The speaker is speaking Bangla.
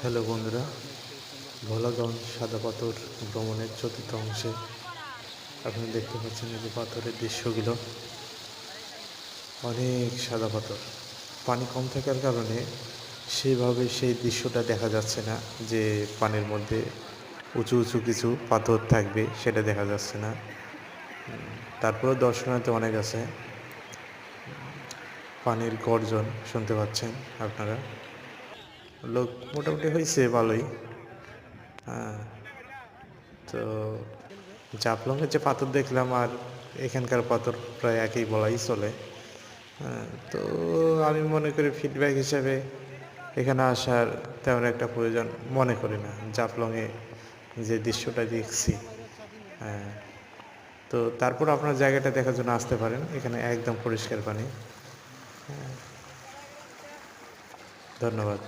হ্যালো বন্ধুরা, ভোলাগঞ্জ সাদা পাথর ভ্রমণের চতুর্থ অংশে আপনি দেখতে পাচ্ছেন এই যে পাথরের দৃশ্যগুলো। অনেক সাদা পাথর, পানি কম থাকার কারণে সেভাবে সেই দৃশ্যটা দেখা যাচ্ছে না, যে পানির মধ্যে উঁচু উঁচু কিছু পাথর থাকবে সেটা দেখা যাচ্ছে না। তারপরেও দর্শনার্থী অনেক আছে, পানির গর্জন শুনতে পাচ্ছেন আপনারা। লোক মোটামুটি হয়েছে ভালোই। হ্যাঁ, তো জাফলংয়ের যে পাথর দেখলাম আর এখানকার পাথর প্রায় একই বলাই চলে। হ্যাঁ, তো আমি মনে করি ফিডব্যাক হিসেবে এখানে আসার তেমন একটা প্রয়োজন মনে করি না। জাফলংয়ে যে দৃশ্যটা দেখছি, হ্যাঁ, তো তারপর আপনার জায়গাটা দেখার জন্য আসতে পারেন, এখানে একদম পরিষ্কার পানি। ধন্যবাদ।